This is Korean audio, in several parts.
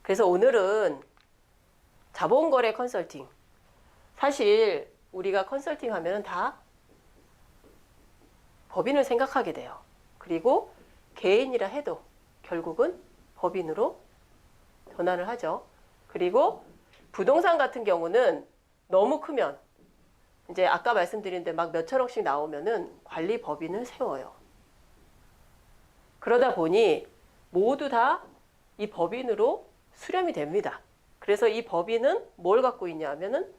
그래서 오늘은 자본거래 컨설팅. 사실 우리가 컨설팅 하면 다 법인을 생각하게 돼요. 그리고 개인이라 해도 결국은 법인으로 전환을 하죠. 그리고 부동산 같은 경우는 너무 크면 이제 아까 말씀드린 데 막 몇천억씩 나오면은 관리 법인을 세워요. 그러다 보니 모두 다 이 법인으로 수렴이 됩니다. 그래서 이 법인은 뭘 갖고 있냐 하면은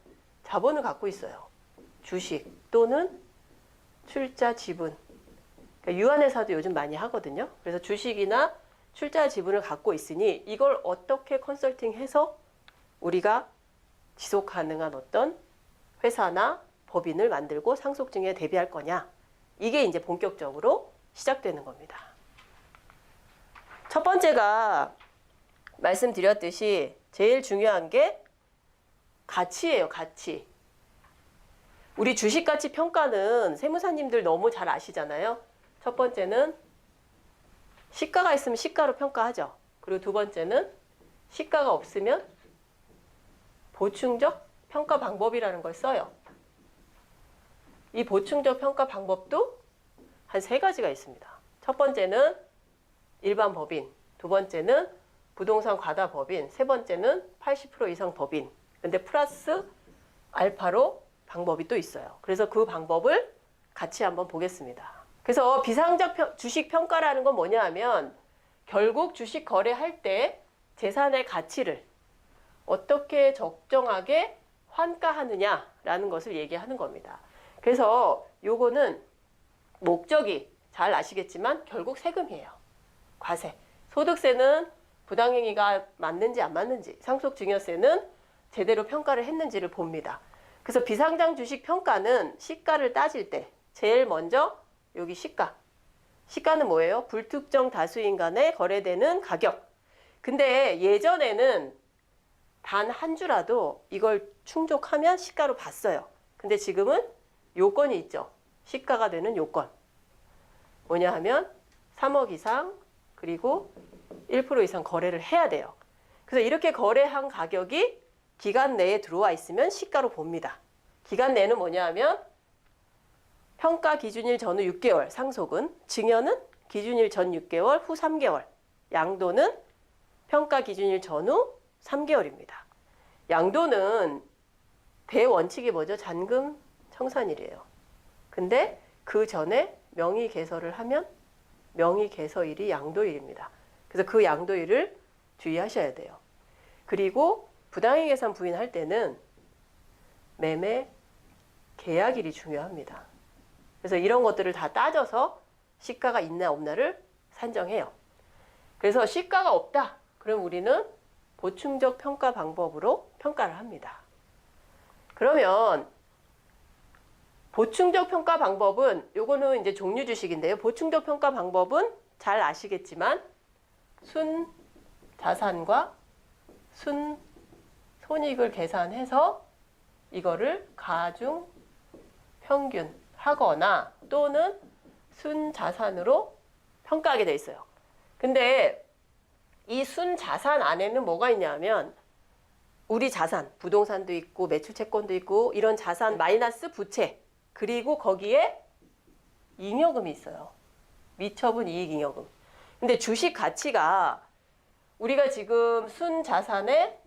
자본을 갖고 있어요. 주식 또는 출자 지분. 그러니까 유한회사도 요즘 많이 하거든요. 그래서 주식이나 출자 지분을 갖고 있으니 이걸 어떻게 컨설팅해서 우리가 지속 가능한 어떤 회사나 법인을 만들고 상속증에 대비할 거냐. 이게 이제 본격적으로 시작되는 겁니다. 첫 번째가 말씀드렸듯이 제일 중요한 게 가치예요, 가치. 우리 주식가치 평가는 세무사님들 너무 잘 아시잖아요. 첫 번째는 시가가 있으면 시가로 평가하죠. 그리고 두 번째는 시가가 없으면 보충적 평가 방법이라는 걸 써요. 이 보충적 평가 방법도 한 3가지가 있습니다. 첫 번째는 일반 법인, 두 번째는 부동산 과다 법인, 세 번째는 80% 이상 법인. 근데 플러스 알파로 방법이 또 있어요. 그래서 그 방법을 같이 한번 보겠습니다. 그래서 비상적 주식 평가라는 건 뭐냐 하면 결국 주식 거래할 때 재산의 가치를 어떻게 적정하게 환가하느냐라는 것을 얘기하는 겁니다. 그래서 요거는 목적이 잘 아시겠지만 결국 세금이에요. 과세. 소득세는 부당행위가 맞는지 안 맞는지, 상속증여세는 제대로 평가를 했는지를 봅니다. 그래서 비상장 주식 평가는 시가를 따질 때 제일 먼저 여기 시가. 시가는 뭐예요? 불특정 다수인 간에 거래되는 가격. 근데 예전에는 단 한 주라도 이걸 충족하면 시가로 봤어요. 근데 지금은 요건이 있죠. 시가가 되는 요건. 뭐냐 하면 3억 이상 그리고 1% 이상 거래를 해야 돼요. 그래서 이렇게 거래한 가격이 기간 내에 들어와 있으면 시가로 봅니다. 기간 내는 뭐냐 하면 평가 기준일 전후 6개월 상속은, 증여는 기준일 전 6개월 후 3개월, 양도는 평가 기준일 전후 3개월입니다. 양도는 대원칙이 뭐죠? 잔금 청산일이에요. 근데 그 전에 명의 개설을 하면 명의 개서일이 양도일입니다. 그래서 그 양도일을 주의하셔야 돼요. 그리고 부당행 계산 부인할 때는 매매 계약일이 중요합니다. 그래서 이런 것들을 다 따져서 시가가 있나 없나를 산정해요. 그래서 시가가 없다. 그럼 우리는 보충적 평가 방법으로 평가를 합니다. 그러면 보충적 평가 방법은 요거는 이제 종류 주식인데요. 보충적 평가 방법은 잘 아시겠지만 순 자산과 순 손익을 계산해서 이거를 가중 평균 하거나 또는 순 자산으로 평가하게 돼 있어요. 근데 이 순 자산 안에는 뭐가 있냐면 우리 자산, 부동산도 있고 매출 채권도 있고 이런 자산 마이너스 부채, 그리고 거기에 잉여금이 있어요. 미처분 이익 잉여금. 근데 주식 가치가 우리가 지금 순자산에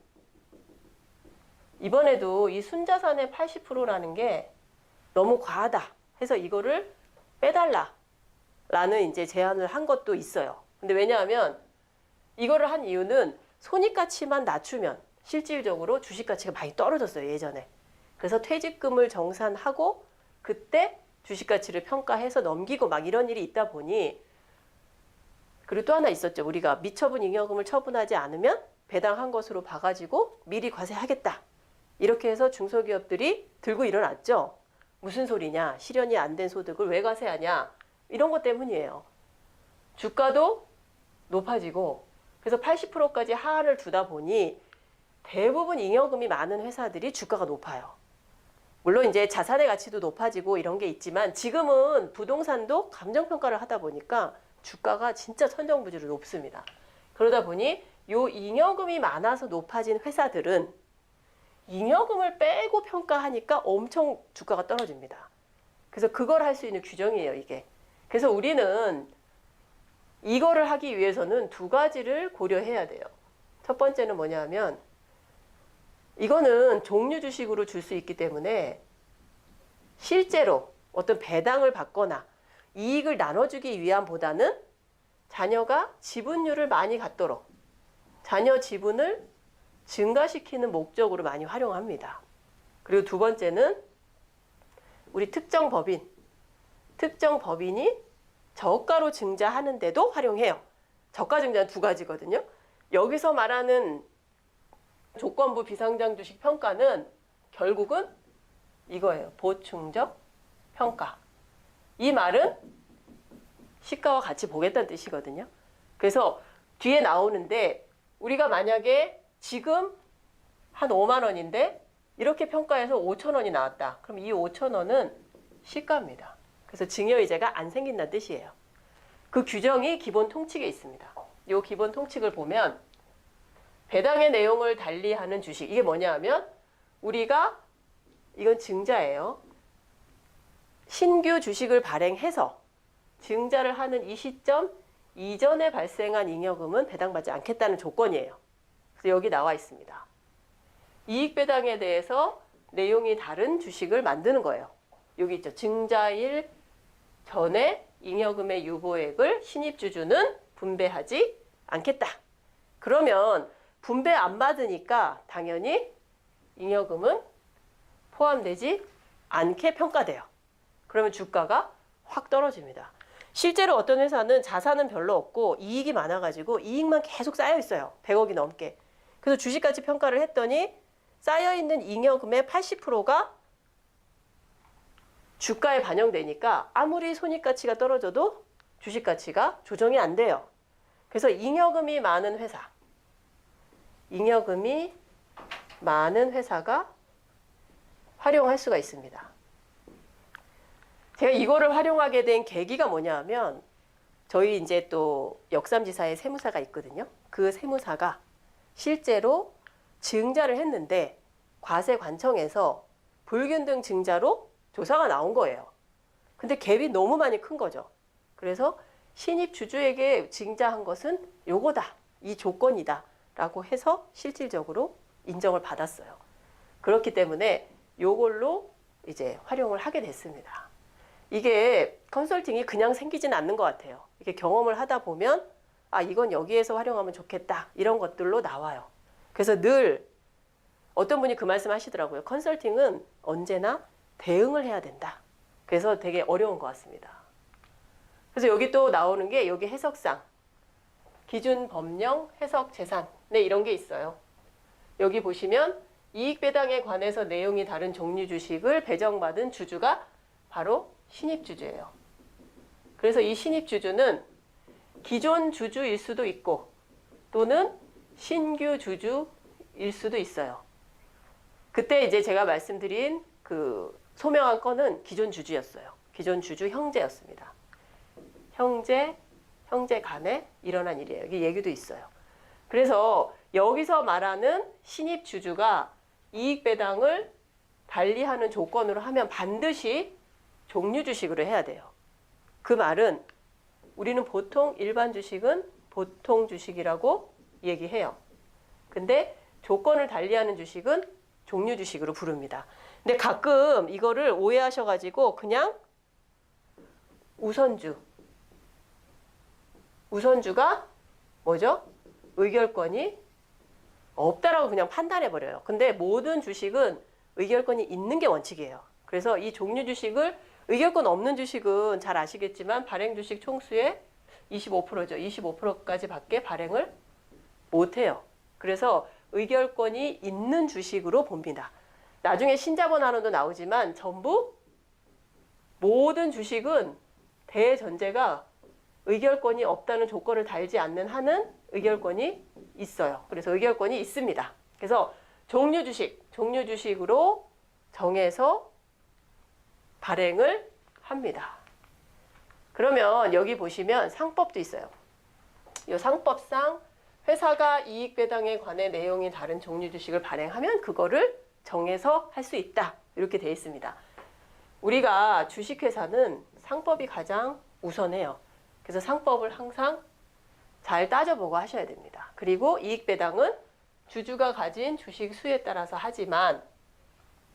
이번에도 이 순자산의 80%라는 게 너무 과하다 해서 이거를 빼달라 라는 이제 제안을 한 것도 있어요. 근데 왜냐하면 이거를 한 이유는 손익가치만 낮추면 실질적으로 주식가치가 많이 떨어졌어요, 예전에. 그래서 퇴직금을 정산하고 그때 주식가치를 평가해서 넘기고 막 이런 일이 있다 보니, 그리고 또 하나 있었죠. 우리가 미처분 잉여금을 처분하지 않으면 배당한 것으로 봐가지고 미리 과세하겠다. 이렇게 해서 중소기업들이 들고 일어났죠. 무슨 소리냐. 실현이 안 된 소득을 왜 과세하냐. 이런 것 때문이에요. 주가도 높아지고 그래서 80%까지 하한을 두다 보니 대부분 잉여금이 많은 회사들이 주가가 높아요. 물론 이제 자산의 가치도 높아지고 이런 게 있지만 지금은 부동산도 감정평가를 하다 보니까 주가가 진짜 천정부지로 높습니다. 그러다 보니 요 잉여금이 많아서 높아진 회사들은 잉여금을 빼고 평가하니까 엄청 주가가 떨어집니다. 그래서 그걸 할 수 있는 규정이에요, 이게. 그래서 우리는 이거를 하기 위해서는 두 가지를 고려해야 돼요. 첫 번째는 뭐냐면 이거는 종류 주식으로 줄 수 있기 때문에 실제로 어떤 배당을 받거나 이익을 나눠주기 위함보다는 자녀가 지분율을 많이 갖도록 자녀 지분을 증가시키는 목적으로 많이 활용합니다. 그리고 두 번째는 우리 특정 법인이 저가로 증자하는데도 활용해요. 저가 증자는 두 가지거든요. 여기서 말하는 조건부 비상장 주식 평가는 결국은 이거예요. 보충적 평가. 이 말은 시가와 같이 보겠다는 뜻이거든요. 그래서 뒤에 나오는데 우리가 만약에 지금 한 5만 원인데 이렇게 평가해서 5천 원이 나왔다. 그럼 이 5천 원은 시가입니다. 그래서 증여이자가 안 생긴다는 뜻이에요. 그 규정이 기본 통칙에 있습니다. 이 기본 통칙을 보면 배당의 내용을 달리하는 주식, 이게 뭐냐 하면 우리가 이건 증자예요. 신규 주식을 발행해서 증자를 하는 이 시점 이전에 발생한 잉여금은 배당받지 않겠다는 조건이에요. 그래서 여기 나와 있습니다. 이익 배당에 대해서 내용이 다른 주식을 만드는 거예요. 여기 있죠. 증자일 전에 잉여금의 유보액을 신입주주는 분배하지 않겠다. 그러면 분배 안 받으니까 당연히 잉여금은 포함되지 않게 평가돼요. 그러면 주가가 확 떨어집니다. 실제로 어떤 회사는 자산은 별로 없고 이익이 많아가지고 이익만 계속 쌓여 있어요. 100억이 넘게. 그래서 주식가치 평가를 했더니 쌓여있는 잉여금의 80%가 주가에 반영되니까 아무리 손익가치가 떨어져도 주식가치가 조정이 안 돼요. 그래서 잉여금이 많은 회사가 활용할 수가 있습니다. 제가 이거를 활용하게 된 계기가 뭐냐 하면 저희 이제 또 역삼지사에 세무사가 있거든요. 그 세무사가 실제로 증자를 했는데 과세관청에서 불균등 증자로 조사가 나온 거예요. 근데 갭이 너무 많이 큰 거죠. 그래서 신입 주주에게 증자한 것은 요거다, 이 조건이다 라고 해서 실질적으로 인정을 받았어요. 그렇기 때문에 요걸로 이제 활용을 하게 됐습니다. 이게 컨설팅이 그냥 생기진 않는 것 같아요. 이게 경험을 하다 보면 아, 이건 여기에서 활용하면 좋겠다 이런 것들로 나와요. 그래서 늘 어떤 분이 그 말씀 하시더라고요. 컨설팅은 언제나 대응을 해야 된다. 그래서 되게 어려운 것 같습니다. 그래서 여기 또 나오는 게 여기 해석상 기준 법령 해석 재산 이런 게 있어요. 여기 보시면 이익 배당에 관해서 내용이 다른 종류 주식을 배정받은 주주가 바로 신입주주예요. 그래서 이 신입주주는 기존 주주일 수도 있고 또는 신규 주주일 수도 있어요. 그때 이제 제가 말씀드린 그 소명한 건은 기존 주주였어요. 기존 주주 형제였습니다. 형제 간에 일어난 일이에요. 이게 얘기도 있어요. 그래서 여기서 말하는 신입 주주가 이익 배당을 달리하는 조건으로 하면 반드시 종류 주식으로 해야 돼요. 그 말은 우리는 보통 일반 주식은 보통 주식이라고 얘기해요. 근데 조건을 달리하는 주식은 종류 주식으로 부릅니다. 근데 가끔 이거를 오해하셔가지고 그냥 우선주가 뭐죠? 의결권이 없다라고 그냥 판단해버려요. 근데 모든 주식은 의결권이 있는 게 원칙이에요. 그래서 이 종류 주식을 의결권 없는 주식은 잘 아시겠지만 발행 주식 총수의 25%죠. 25%까지 밖에 발행을 못해요. 그래서 의결권이 있는 주식으로 봅니다. 나중에 신자본환원도 나오지만 전부 모든 주식은 대전제가 의결권이 없다는 조건을 달지 않는 한은 의결권이 있어요. 그래서 의결권이 있습니다. 그래서 종류 주식으로 정해서 발행을 합니다. 그러면 여기 보시면 상법도 있어요. 이 상법상 회사가 이익 배당에 관해 내용이 다른 종류 주식을 발행하면 그거를 정해서 할 수 있다. 이렇게 되어 있습니다. 우리가 주식회사는 상법이 가장 우선해요. 그래서 상법을 항상 잘 따져보고 하셔야 됩니다. 그리고 이익 배당은 주주가 가진 주식 수에 따라서 하지만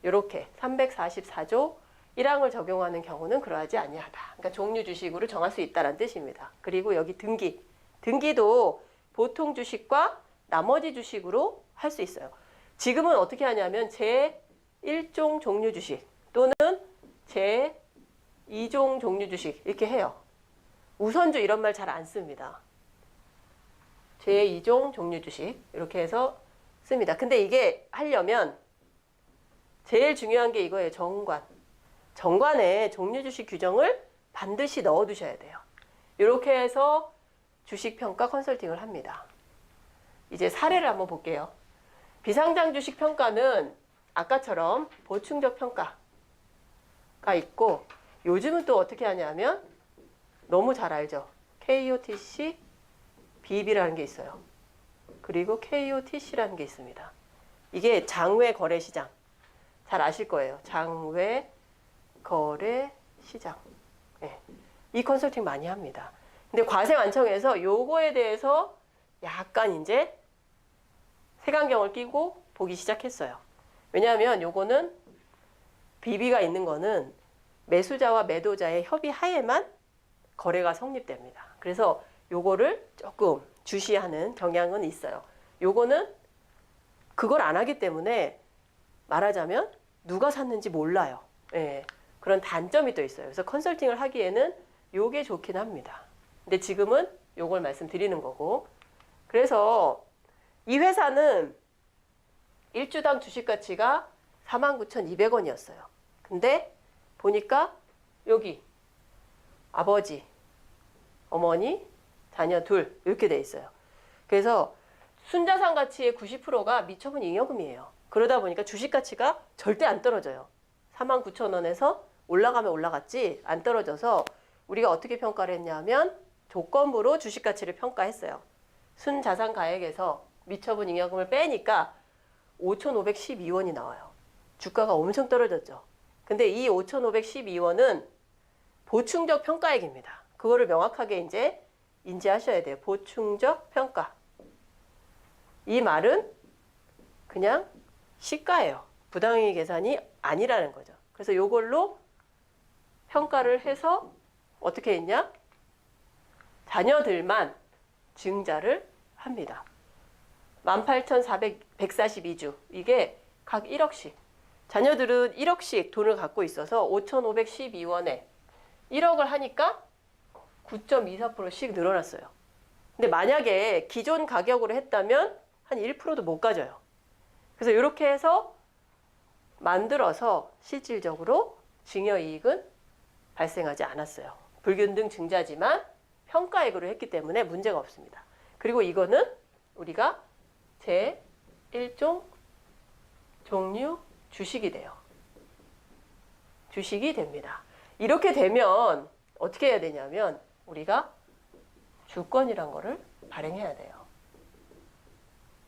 이렇게 344조 1항을 적용하는 경우는 그러하지 아니하다. 그러니까 종류 주식으로 정할 수 있다는 뜻입니다. 그리고 여기 등기. 등기도 보통 주식과 나머지 주식으로 할 수 있어요. 지금은 어떻게 하냐면 제1종 종류 주식 또는 제2종 종류 주식 이렇게 해요. 우선주 이런 말 잘 안 씁니다. 제2종 종류 주식 이렇게 해서 씁니다. 근데 이게 하려면 제일 중요한 게 이거예요. 정관. 정관에 종류 주식 규정을 반드시 넣어 두셔야 돼요. 이렇게 해서 주식평가 컨설팅을 합니다. 이제 사례를 한번 볼게요. 비상장 주식 평가는 아까처럼 보충적 평가가 있고 요즘은 또 어떻게 하냐면 너무 잘 알죠. KOTC, BB라는 게 있어요. 그리고 KOTC라는 게 있습니다. 이게 장외 거래 시장. 잘 아실 거예요. 장외 거래 시장. 네. 이 컨설팅 많이 합니다. 근데 과세완청에서 요거에 대해서 약간 이제 색안경을 끼고 보기 시작했어요. 왜냐하면 요거는 BB가 있는 거는 매수자와 매도자의 협의 하에만 거래가 성립됩니다. 그래서 요거를 조금 주시하는 경향은 있어요. 요거는 그걸 안 하기 때문에 말하자면 누가 샀는지 몰라요. 예, 그런 단점이 또 있어요. 그래서 컨설팅을 하기에는 요게 좋긴 합니다. 근데 지금은 요걸 말씀드리는 거고. 그래서 이 회사는 1주당 주식 가치가 49,200원이었어요. 근데 보니까 여기 아버지, 어머니, 자녀 둘 이렇게 돼 있어요. 그래서 순자산 가치의 90%가 미처분 잉여금이에요. 그러다 보니까 주식 가치가 절대 안 떨어져요. 49,000원에서 올라가면 올라갔지 안 떨어져서 우리가 어떻게 평가를 했냐면 조건부로 주식 가치를 평가했어요. 순자산 가액에서 미처분 잉여금을 빼니까 5,512원이 나와요. 주가가 엄청 떨어졌죠. 근데 이 5,512원은 보충적 평가액입니다. 그거를 명확하게 이제 인지하셔야 돼요. 보충적 평가. 이 말은 그냥 시가예요. 부당이익 계산이 아니라는 거죠. 그래서 이걸로 평가를 해서 어떻게 했냐? 자녀들만 증자를 합니다. 18,142주. 이게 각 1억씩. 자녀들은 1억씩 돈을 갖고 있어서 5,512원에 1억을 하니까 9.24%씩 늘어났어요. 근데 만약에 기존 가격으로 했다면 한 1%도 못 가져요. 그래서 이렇게 해서 만들어서 실질적으로 증여이익은 발생하지 않았어요. 불균등 증자지만 평가액으로 했기 때문에 문제가 없습니다. 그리고 이거는 우리가 제1종 종류 주식이 돼요. 주식이 됩니다. 이렇게 되면 어떻게 해야 되냐면 우리가 주권이란 거를 발행해야 돼요.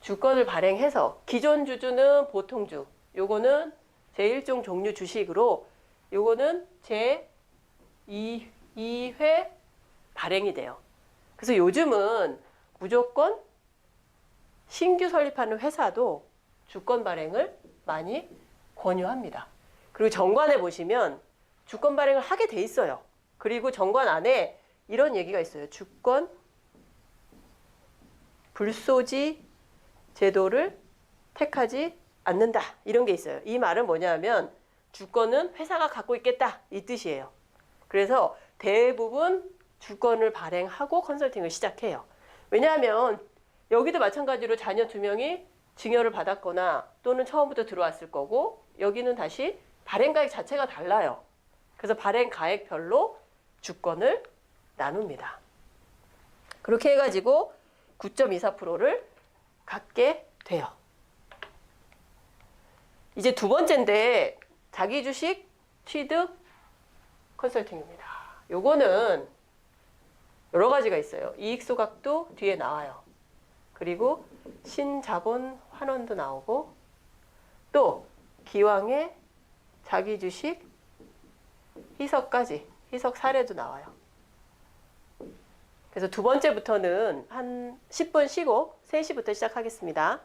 주권을 발행해서 기존 주주는 보통주, 요거는 제1종 종류 주식으로 요거는 제2회 발행이 돼요. 그래서 요즘은 무조건 신규 설립하는 회사도 주권 발행을 많이 권유합니다. 그리고 정관에 보시면 주권 발행을 하게 돼 있어요. 그리고 정관 안에 이런 얘기가 있어요. 주권 불소지 제도를 택하지 않는다. 이런 게 있어요. 이 말은 뭐냐면 주권은 회사가 갖고 있겠다. 이 뜻이에요. 그래서 대부분 주권을 발행하고 컨설팅을 시작해요. 왜냐하면 여기도 마찬가지로 자녀 2명이 증여를 받았거나 또는 처음부터 들어왔을 거고 여기는 다시 발행가액 자체가 달라요. 그래서 발행가액별로 주권을 나눕니다. 그렇게 해가지고 9.24%를 갖게 돼요. 이제 두 번째인데 자기 주식 취득 컨설팅입니다. 요거는 여러 가지가 있어요. 이익 소각도 뒤에 나와요. 그리고 신자본 환원도 나오고 또 기왕의 자기 주식 희석까지 희석 사례도 나와요. 그래서 두 번째부터는 한 10분 쉬고 3시부터 시작하겠습니다.